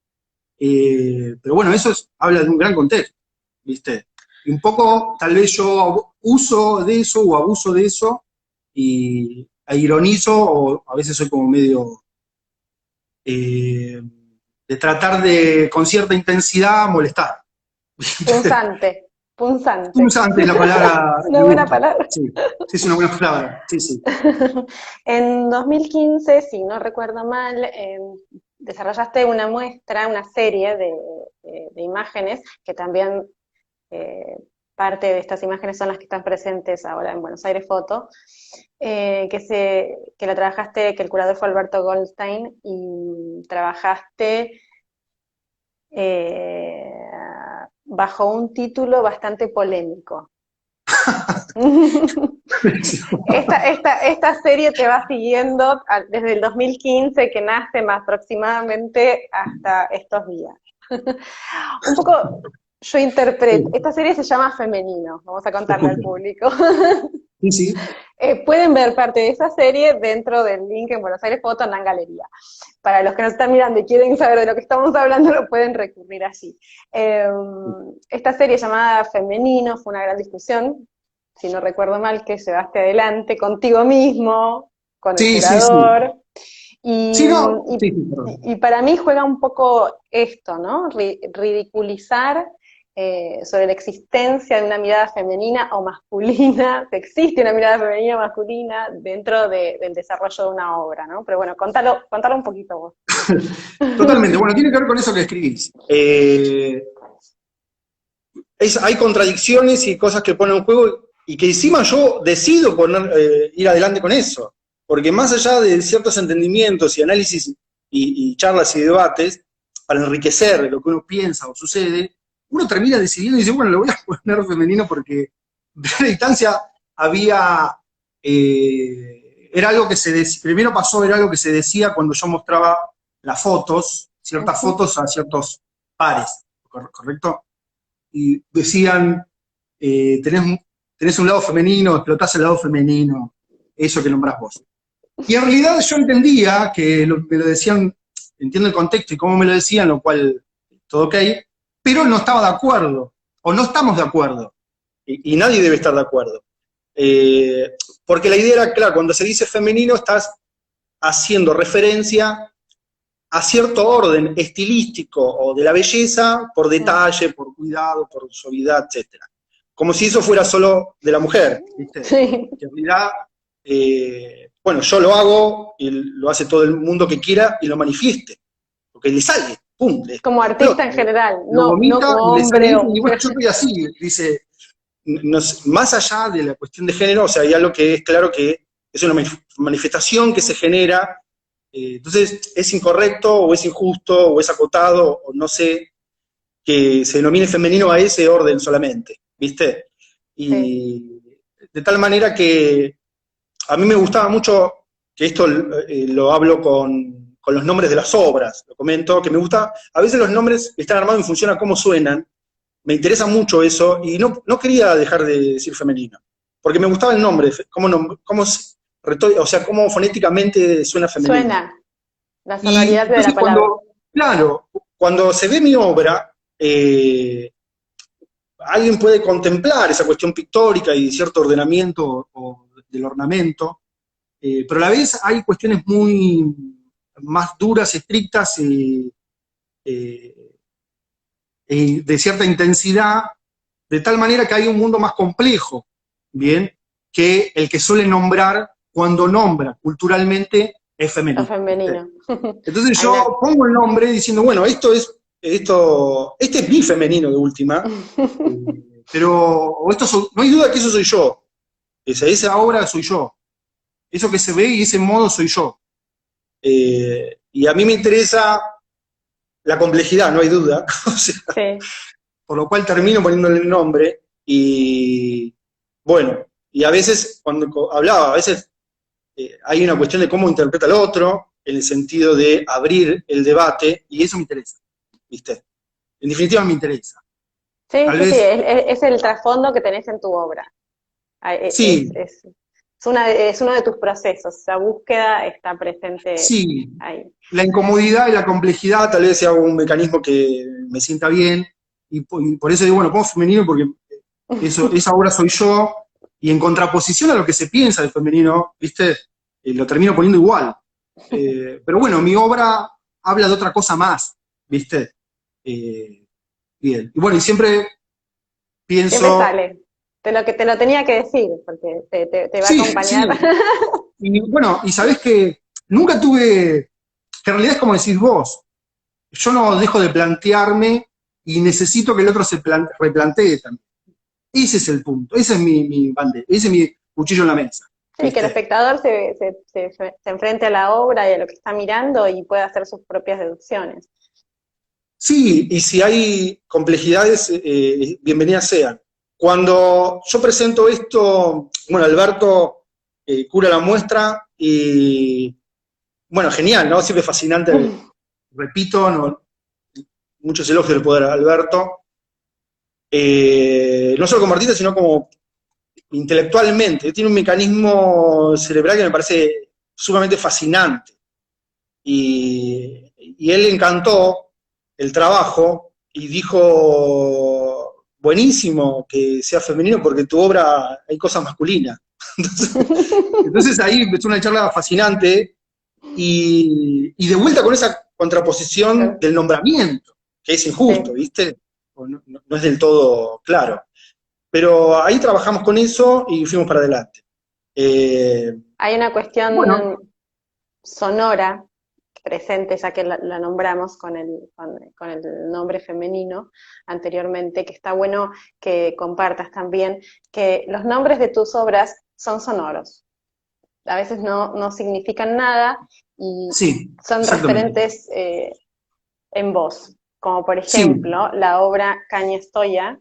Pero bueno, eso habla de un gran contexto, ¿viste? Y un poco, tal vez yo uso de eso o abuso de eso e ironizo, o a veces soy como medio de tratar de, con cierta intensidad, molestar. punzante. Punzante es la palabra. Una buena palabra. Sí, sí, es una buena palabra, sí, sí. En 2015, si no recuerdo mal, desarrollaste una muestra, una serie de imágenes que también parte de estas imágenes son las que están presentes ahora en Buenos Aires Foto, que la trabajaste, que el curador fue Alberto Goldstein, y trabajaste bajo un título bastante polémico. Esta serie te va siguiendo desde el 2015, que nace más aproximadamente hasta estos días. Un poco, yo interpreto, esta serie se llama Femenino, vamos a contarle al público. Sí, sí. Pueden ver parte de esa serie dentro del link en Buenos Aires Foto en la galería. Para los que nos están mirando y quieren saber de lo que estamos hablando, lo pueden recurrir allí. Esta serie llamada Femenino fue una gran discusión, si no recuerdo mal, que llevaste adelante contigo mismo, con el curador. Y para mí juega un poco esto, ¿no? Ridiculizar sobre la existencia de una mirada femenina o masculina, si existe una mirada femenina o masculina dentro del desarrollo de una obra, ¿no? Pero bueno, contalo un poquito vos. Totalmente, bueno, tiene que ver con eso que escribís. Hay contradicciones y cosas que ponen en juego y que encima yo decido ir adelante con eso, porque más allá de ciertos entendimientos y análisis y charlas y debates, para enriquecer lo que uno piensa o sucede, uno termina decidiendo y dice, bueno, lo voy a poner femenino porque de la distancia era algo que primero pasó, era algo que se decía cuando yo mostraba las fotos, ciertas fotos a ciertos pares, ¿correcto? Y decían, tenés un lado femenino, explotás el lado femenino, eso que nombrás vos. Y en realidad yo entendía que me lo decían, entiendo el contexto y cómo me lo decían, lo cual, todo ok, pero no estaba de acuerdo, o no estamos de acuerdo, y nadie debe estar de acuerdo. Porque la idea era, claro, cuando se dice femenino estás haciendo referencia a cierto orden estilístico o de la belleza por detalle, por cuidado, por suavidad, etc. Como si eso fuera solo de la mujer, ¿viste? Sí. Que en realidad, bueno, yo lo hago y lo hace todo el mundo que quiera y lo manifieste, porque le sale, pum. Como artista en general, no vomita, como y hombre. Y bueno, yo estoy así, dice, más allá de la cuestión de género, o sea, hay algo que es claro que es una manifestación que se genera. Entonces, es incorrecto, o es injusto, o es acotado, o no sé, que se denomine femenino a ese orden solamente, ¿viste? Y sí. De tal manera que a mí me gustaba mucho, que esto lo hablo con los nombres de las obras, lo comento, que me gusta, a veces los nombres están armados en función a cómo suenan, me interesa mucho eso, y no quería dejar de decir femenino, porque me gustaba el nombre, o sea, cómo fonéticamente suena femenino. Suena, la sonoridad de la palabra. Claro, cuando se ve mi obra, alguien puede contemplar esa cuestión pictórica y cierto ordenamiento del ornamento, pero a la vez hay cuestiones muy más duras, estrictas y de cierta intensidad, de tal manera que hay un mundo más complejo, ¿bien? Que el que suele nombrar, cuando nombra culturalmente, es femenino. Es femenino. Entonces yo pongo el nombre diciendo, bueno, este es mi femenino de última, pero no hay duda que eso soy yo. Esa obra soy yo. Eso que se ve y ese modo soy yo. Y a mí me interesa la complejidad, no hay duda. O sea, sí. Por lo cual termino poniéndole el nombre y, bueno, y a veces, cuando hablaba, a veces hay una cuestión de cómo interpreta el otro, en el sentido de abrir el debate, y eso me interesa, ¿viste? En definitiva me interesa. Sí, sí, es el trasfondo que tenés en tu obra. Sí. Es uno de tus procesos, esa búsqueda está presente ahí. La incomodidad y la complejidad tal vez sea un mecanismo que me sienta bien, y por eso digo, bueno, pongo femenino porque esa obra soy yo, y en contraposición a lo que se piensa del femenino, ¿viste? Lo termino poniendo igual. Pero bueno, mi obra habla de otra cosa más, ¿viste? Bien. Y bueno, y siempre pienso... Siempre sale. Te lo tenía que decir, porque te va a acompañar. Sí. Y bueno, y sabés que nunca tuve, que en realidad es como decís vos, yo no dejo de plantearme y necesito que el otro se replantee también. Ese es el punto, ese es mi bandera, ese es mi cuchillo en la mesa. Sí, ¿viste? Que el espectador se enfrente a la obra y a lo que está mirando y pueda hacer sus propias deducciones. Sí, y si hay complejidades, bienvenidas sean. Cuando yo presento esto, bueno, Alberto cura la muestra y, bueno, genial, ¿no? Siempre fascinante, repito, muchos elogios del poder a Alberto. No solo como artista, sino como intelectualmente. Tiene un mecanismo cerebral que me parece sumamente fascinante. Y él le encantó el trabajo y dijo, buenísimo que sea femenino porque en tu obra hay cosas masculinas. Entonces ahí empezó una charla fascinante y de vuelta con esa contraposición del nombramiento, que es injusto, ¿viste? o no es del todo claro. Pero ahí trabajamos con eso y fuimos para adelante. Hay una Bueno, cuestión sonora presente, ya que la nombramos con el nombre femenino anteriormente, que está bueno que compartas también, que los nombres de tus obras son sonoros. A veces no significan nada y sí, son exactamente. referentes en voz, como por Sí, ejemplo la obra Caña Estoya,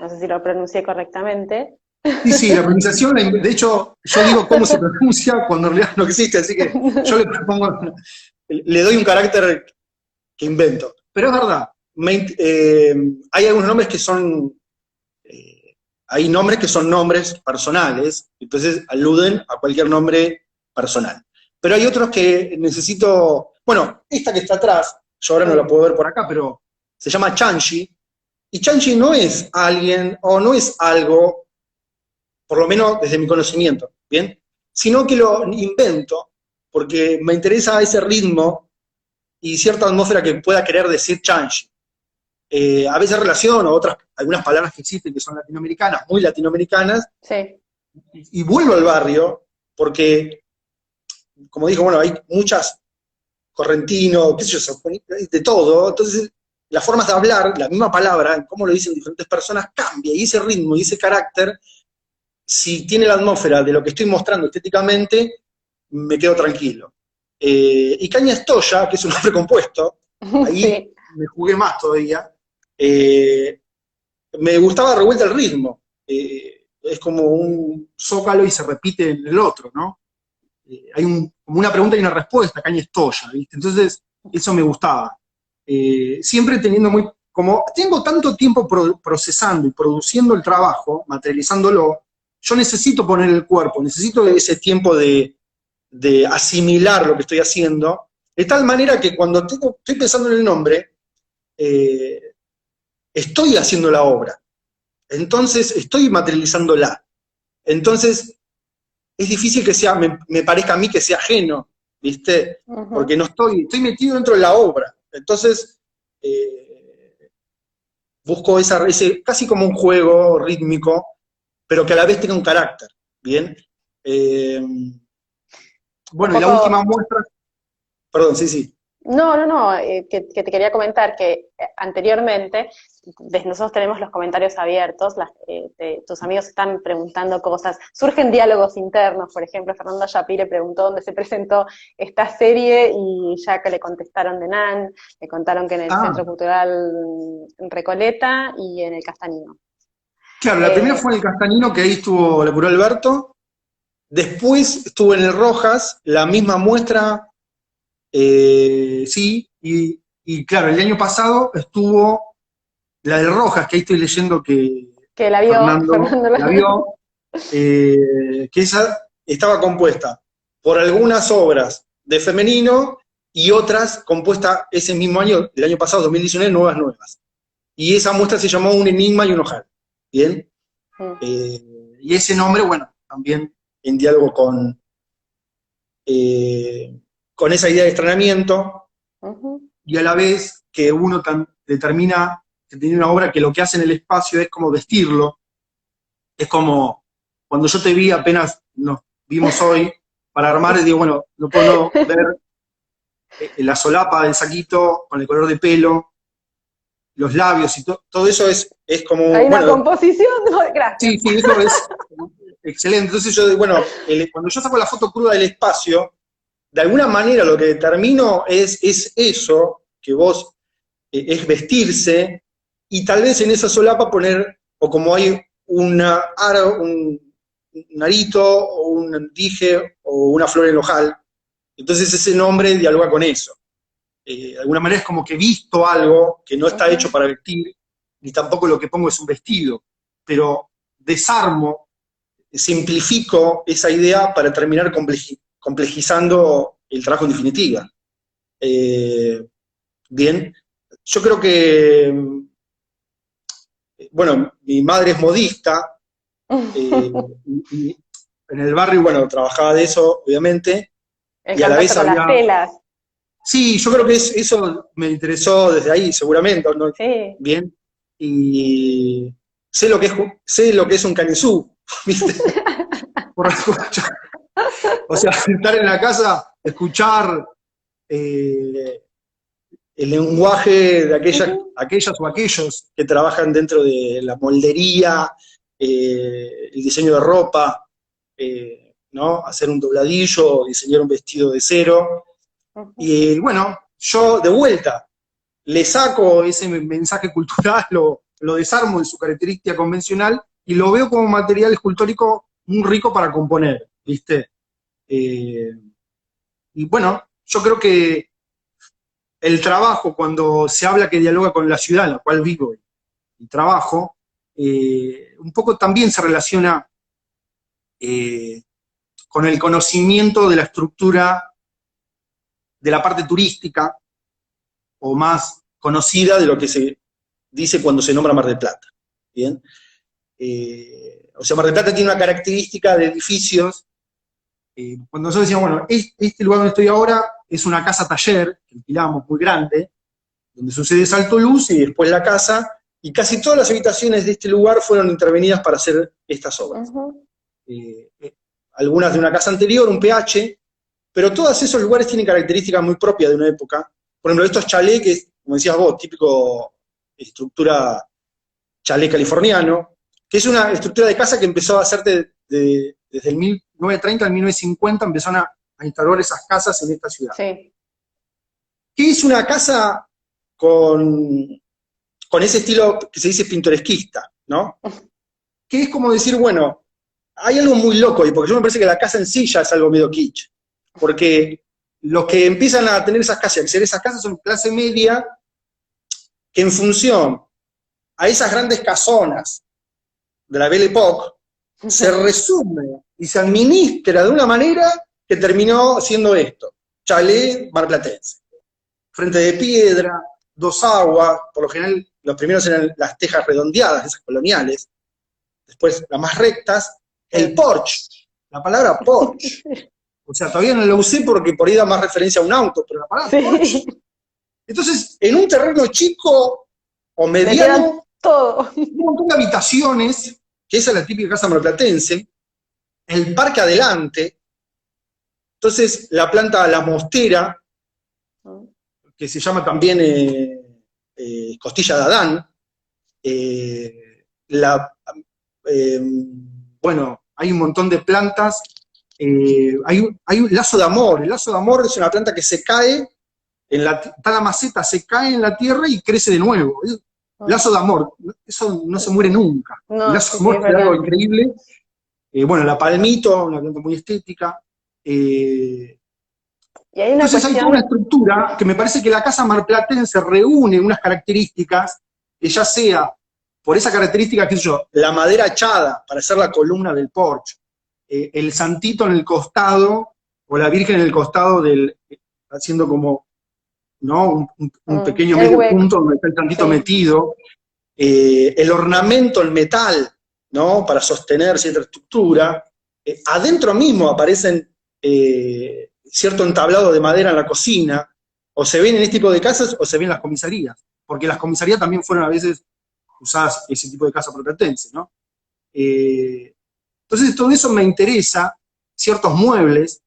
no sé si lo pronuncié correctamente. sí, sí, la pronunciación, de hecho, yo digo cómo se pronuncia cuando en realidad no existe, así que yo le propongo, le doy un carácter que invento. Pero es verdad, hay algunos nombres que son, hay nombres que son nombres personales, entonces aluden a cualquier nombre personal. Pero hay otros que necesito, bueno, esta que está atrás, yo ahora no la Sí, puedo ver por acá, pero se llama Chanchi, y Chanchi no es alguien o no es algo, por lo menos desde mi conocimiento, ¿bien? Sino que lo invento porque me interesa ese ritmo y cierta atmósfera que pueda querer decir Chanchi. A veces relaciono algunas palabras que existen que son latinoamericanas, muy latinoamericanas, sí. y vuelvo al barrio porque, como dijo, bueno, hay muchas correntino, qué sé yo, de todo, entonces las formas de hablar, la misma palabra, en cómo lo dicen diferentes personas, cambia, y ese ritmo y ese carácter, si tiene la atmósfera de lo que estoy mostrando estéticamente, me quedo tranquilo. Y Caña Estoya, que es un nombre compuesto, ahí Sí. me jugué más todavía, eh, me gustaba revuelta el ritmo. Es como un zócalo y se repite en el otro, ¿no? Hay como una pregunta y una respuesta, Caña Estoya, ¿viste? Entonces, eso me gustaba. Siempre teniendo como tengo tanto tiempo procesando y produciendo el trabajo, materializándolo, yo necesito poner el cuerpo, necesito ese tiempo de asimilar lo que estoy haciendo, de tal manera que cuando estoy pensando en el nombre, eh, estoy haciendo la obra. Entonces, estoy materializándola. Entonces, es difícil que me parezca a mí que sea ajeno, ¿viste? Porque Ujú. no estoy metido dentro de la obra. Entonces, busco casi como un juego rítmico, pero que a la vez tenga un carácter, ¿bien? Eh, Un bueno, y la última poco, muestra, perdón, sí, sí. no, que te quería comentar que anteriormente, nosotros tenemos los comentarios abiertos, tus amigos están preguntando cosas, surgen diálogos internos, por ejemplo, Fernando Yapire preguntó dónde se presentó esta serie y ya que le contestaron de NAN, le contaron que en el Ah, Centro Cultural Recoleta y en el Castanino. claro, la primera Eh, fue en el Castanino, que ahí estuvo, la curó Alberto. Después estuvo en el Rojas, la misma muestra, sí, y claro, el año pasado estuvo la del Rojas, que ahí estoy leyendo que que la vio Fernando Fernando. la vio, que esa estaba compuesta por algunas obras de femenino y otras compuestas ese mismo año, el año pasado, 2019, nuevas. Y esa muestra se llamó Un enigma y un ojal. ¿Bien? Y ese nombre, bueno, también en diálogo eh, con esa idea de estrenamiento, Ujú. y a la vez que uno determina que tiene una obra que lo que hace en el espacio es como vestirlo, es como cuando yo te vi apenas nos vimos hoy para armar, y digo, bueno, no puedo no ver la solapa del saquito con el color de pelo, los labios y todo eso es Hay como, una bueno, composición, no, gracias. sí, sí, eso es excelente. Entonces yo, bueno, cuando yo saco la foto cruda del espacio, de alguna manera lo que determino es eso, que vos es vestirse, y tal vez en esa solapa poner, o como hay un arito, o un dije, o una flor en ojal, entonces ese nombre dialoga con eso. De alguna manera es como que visto algo que no está hecho Ujú. para vestir, ni tampoco lo que pongo es un vestido, pero desarmo, simplifico esa idea para terminar complejizando el trabajo en definitiva. Eh, Bien, yo creo que, bueno, mi madre es modista, y en el barrio, bueno, trabajaba de eso, obviamente, El y a la contacto vez con las había. telas, Sí, yo creo que eso me interesó desde ahí, seguramente, ¿no? sí. Bien. y sé lo que es un cañizú, ¿viste? Por escuchar. O sea, estar en la casa, escuchar el lenguaje de aquellas o aquellos que trabajan dentro de la moldería, el diseño de ropa, ¿no? Hacer un dobladillo, diseñar un vestido de cero. Y bueno, yo de vuelta le saco ese mensaje cultural, lo desarmo en su característica convencional y lo veo como material escultórico muy rico para componer, ¿viste? Y bueno, yo creo que el trabajo, cuando se habla que dialoga con la ciudad en la cual vivo y trabajo, un poco también se relaciona eh, con el conocimiento de la estructura de la parte turística o más conocida de lo que se dice cuando se nombra Mar del Plata. ¿Bien? O sea, Mar del Plata tiene una característica de edificios. Cuando nosotros decíamos, bueno, este lugar donde estoy ahora es una casa taller, que alquilamos, muy grande, donde sucede Salto Luz y después la casa, y casi todas las habitaciones de este lugar fueron intervenidas para hacer estas obras. Algunas de una casa anterior, un PH, pero todos esos lugares tienen características muy propias de una época. Por ejemplo, estos chalés, que es, como decías vos, típico estructura chalé californiano, que es una estructura de casa que empezó a hacerse desde el 1930 al 1950, empezaron a instalar esas casas en esta ciudad. Sí. Que es una casa con ese estilo que se dice pintoresquista, ¿no? Que es como decir, bueno, hay algo muy loco ahí, porque yo me parece que la casa en sí ya es algo medio kitsch, porque los que empiezan a tener esas casas y acceder a esas casas son clase media, que en función a esas grandes casonas de la Belle Époque, se resume y se administra de una manera que terminó siendo esto, chalet marplatense. Frente de piedra, dos aguas, por lo general los primeros eran las tejas redondeadas, esas coloniales, después las más rectas, el porche, la palabra porche. O sea, todavía no lo usé porque por ahí da más referencia a un auto, pero la palabra porche. Entonces, en un terreno chico o mediano, todo. Un montón de habitaciones, que esa es la típica casa marplatense, el parque adelante, entonces la planta La Mostera, que se llama también Costilla de Adán, bueno, hay un montón de plantas, hay un lazo de amor, el lazo de amor es una planta que se cae, está la maceta, se cae en la tierra y crece de nuevo. Lazo de amor, eso no se muere nunca. No, el lazo de amor es algo increíble. Bueno, la palmito, una planta muy estética. Y hay una entonces cuestión... hay toda una estructura que me parece que la casa marplatense reúne unas características que ya sea por esa característica, qué sé yo, la madera echada para hacer la columna del porche, el santito en el costado, o la virgen en el costado haciendo como, ¿no? Un pequeño medio punto donde está el santito metido, el ornamento en metal, ¿no? Para sostener cierta estructura. Adentro mismo aparecen cierto entablado de madera en la cocina, o se ven en este tipo de casas, o se ven en las comisarías, porque las comisarías también fueron a veces usadas ese tipo de casa protectense, ¿no? Entonces todo eso me interesa, ciertos muebles,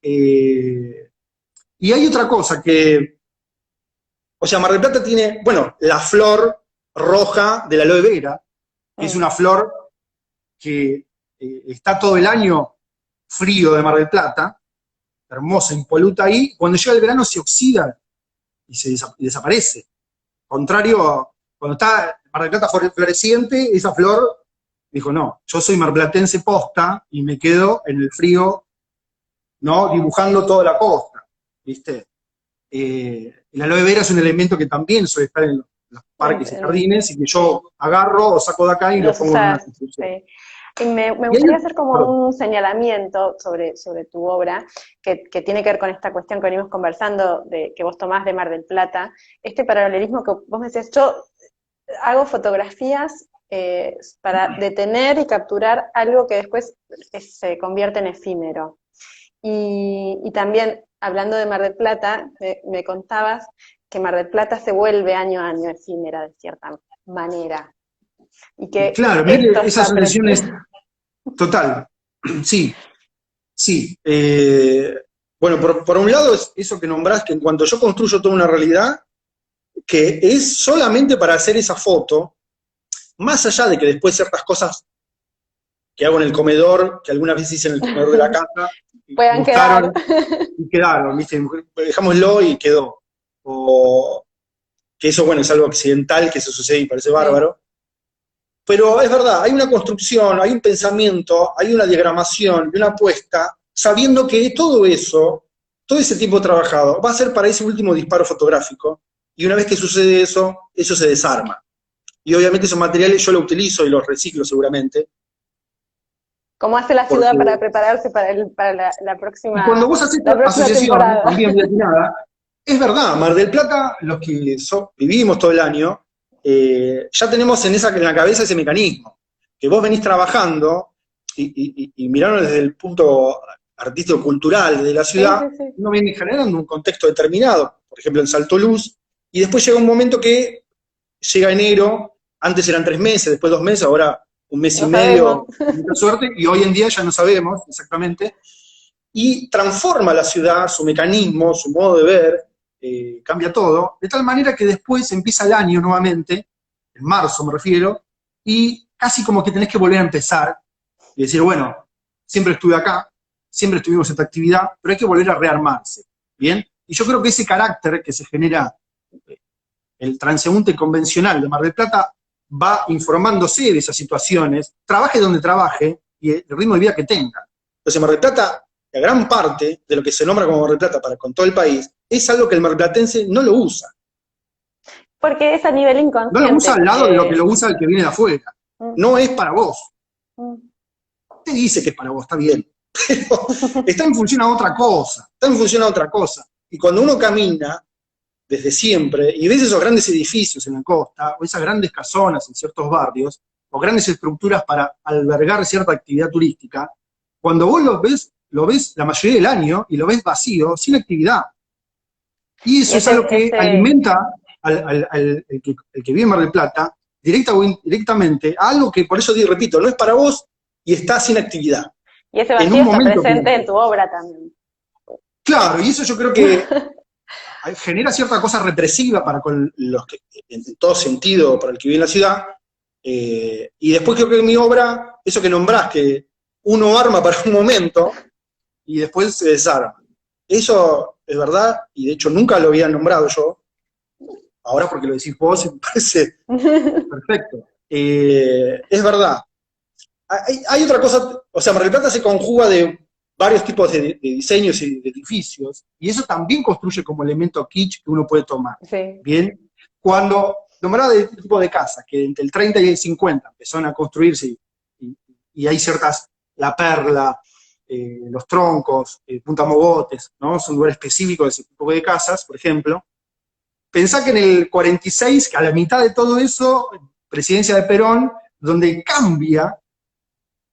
y hay otra cosa que, o sea, Mar del Plata tiene, bueno, la flor roja de la aloe vera, que es una flor que está todo el año frío de Mar del Plata, hermosa, impoluta ahí, cuando llega el verano se oxida y desaparece. Contrario a cuando está Mar del Plata floreciente, esa flor dijo, no, yo soy marplatense posta y me quedo en el frío, ¿no? Dibujando toda la costa, ¿viste? El aloe vera es un elemento que también suele estar en los parques y jardines y que yo agarro o saco de acá y lo pongo en una construcción. Sí. Y me gustaría hacer como un señalamiento sobre tu obra, que tiene que ver con esta cuestión que venimos conversando, de que vos tomás de Mar del Plata, este paralelismo que vos me decías, yo hago fotografías para detener y capturar algo que después se convierte en efímero. Y también, hablando de Mar del Plata, me contabas que Mar del Plata se vuelve año a año efímera, de cierta manera. manera. Y que Claro, mire, esas son lesiones, total, sí, sí. Bueno, por un lado es eso que nombrás, que en cuanto yo construyo toda una realidad, que es solamente para hacer esa foto, más allá de que después ciertas cosas que hago en el comedor, que algunas veces hice en el comedor de la casa, puedan quedar. Y quedaron, ¿viste? Dejámoslo y quedó. O que eso, bueno, es algo accidental que se sucede y parece bárbaro. Pero es verdad, hay una construcción, hay un pensamiento, hay una diagramación y una apuesta, sabiendo que todo eso, todo ese tiempo trabajado, va a ser para ese último disparo fotográfico, y una vez que sucede eso, eso se desarma. Y obviamente esos materiales yo los utilizo y los reciclo seguramente. ¿Cómo hace la ciudad para prepararse para la próxima, y cuando vos haces la próxima asociación, temporada? también muy atinada, es verdad, Mar del Plata, los que vivimos todo el año, ya tenemos en la cabeza ese mecanismo, que vos venís trabajando y mirarlo desde el punto artístico-cultural de la ciudad, sí, sí. uno viene generando un contexto determinado, por ejemplo en Salto Luz, y después llega un momento que llega enero, antes eran 3 meses, después 2 meses, ahora un mes y medio, mucha suerte, y hoy en día ya no sabemos exactamente, y transforma la ciudad, su mecanismo, su modo de ver, cambia todo, de tal manera que después empieza el año nuevamente, en marzo me refiero, y casi como que tenés que volver a empezar, y decir, bueno, siempre estuve acá, siempre estuvimos en esta actividad, pero hay que volver a rearmarse, ¿bien? Y yo creo que ese carácter que se genera, el transeúnte convencional de Mar del Plata, va informándose de esas situaciones, trabaje donde trabaje, y el ritmo de vida que tenga. Entonces Mar del Plata, la gran parte de lo que se nombra como Mar del Plata con todo el país, es algo que el marplatense no lo usa. Porque es a nivel inconsciente. No lo usa al lado de lo que lo usa el que viene de afuera. No es para vos. Te dice que es para vos, está bien. Pero está en función a otra cosa. Y cuando uno camina, desde siempre, y ves esos grandes edificios en la costa, o esas grandes casonas en ciertos barrios, o grandes estructuras para albergar cierta actividad turística, cuando vos lo ves la mayoría del año, y lo ves vacío, sin actividad. Y eso es algo que alimenta el que vive en Mar del Plata, directa o indirectamente, a algo que, por eso repito, no es para vos y está sin actividad. Y ese vacío está presente en tu obra también. Claro, y eso yo creo que genera cierta cosa represiva para con los que, en todo sentido, para el que vive en la ciudad, y después creo que en mi obra, eso que nombrás, que uno arma para un momento, y después se desarma. Eso es verdad, y de hecho nunca lo había nombrado yo, ahora porque lo decís vos, me parece perfecto. Es verdad. Hay otra cosa, o sea, Mar del Plata se conjuga de varios tipos de diseños y de edificios, y eso también construye como elemento kitsch que uno puede tomar. Sí. Bien, cuando nombraba de tipo de casa, que entre el 30 y el 50 empezaron a construirse, y hay ciertas, La Perla, Los Troncos, Punta Mogotes, ¿no? Son lugares específicos de ese tipo de casas, por ejemplo. Pensá que en el 46, que a la mitad de todo eso, presidencia de Perón, donde cambia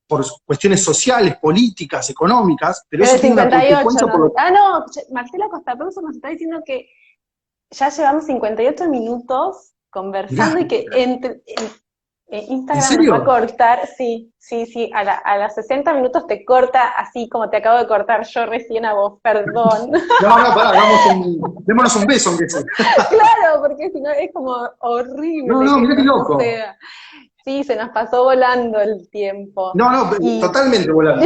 por cuestiones sociales, políticas, económicas, pero eso tiene una consecuencia ¿no? por... no, Marcela Costapeuso nos está diciendo que ya llevamos 58 minutos conversando y que Instagram nos va a cortar, sí, a las 60 minutos te corta así como te acabo de cortar yo recién a vos, perdón. No, pará, démonos un beso aunque sea. Claro, porque si no es como horrible. No, mirá qué loco. Sí, se nos pasó volando el tiempo. No, totalmente volando.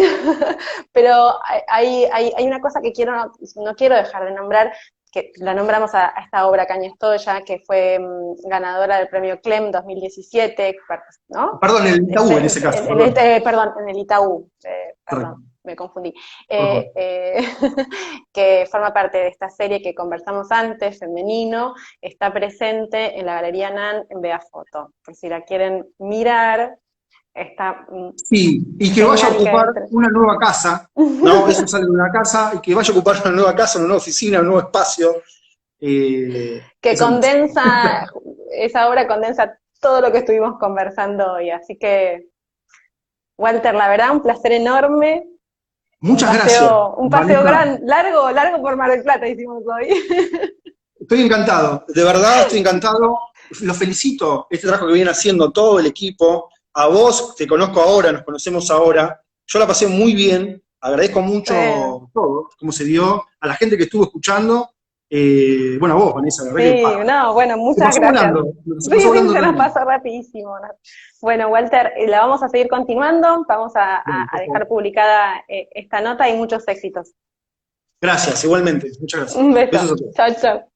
Pero hay una cosa que no quiero dejar de nombrar, que la nombramos a esta obra Cañestoya, que fue ganadora del premio CLEM 2017, ¿no? Perdón, en el Itaú en ese caso. Perdón, en el Itaú, perdón, me confundí. Que forma parte de esta serie que conversamos antes, Femenino, está presente en la Galería NAN en Bea Foto, por si la quieren mirar. Está, sí, y que vaya a ocupar una nueva casa, ¿no? Eso sale de una casa, y que vaya a ocupar una nueva casa, una nueva oficina, un nuevo espacio. Que condensa, esa obra condensa todo lo que estuvimos conversando hoy, así que, Walter, la verdad, un placer enorme. Muchas gracias. Un paseo largo por Mar del Plata hicimos hoy. Estoy encantado, de verdad estoy encantado. los felicito, este trabajo que viene haciendo todo el equipo, a vos, te conozco ahora, nos conocemos ahora, yo la pasé muy bien, agradezco mucho todo, cómo se dio, a la gente que estuvo escuchando, bueno, a vos, Vanessa, la verdad Sí, que no, bueno, se muchas pasó gracias. volando, se Sí, pasó sí, volando se nos realmente. pasó rapidísimo, ¿no? Bueno, Walter, la vamos a seguir continuando, vamos Bueno, a por dejar favor. publicada esta nota y muchos éxitos. Gracias, igualmente, muchas gracias. Un beso. Besos a todos. Chao, chao.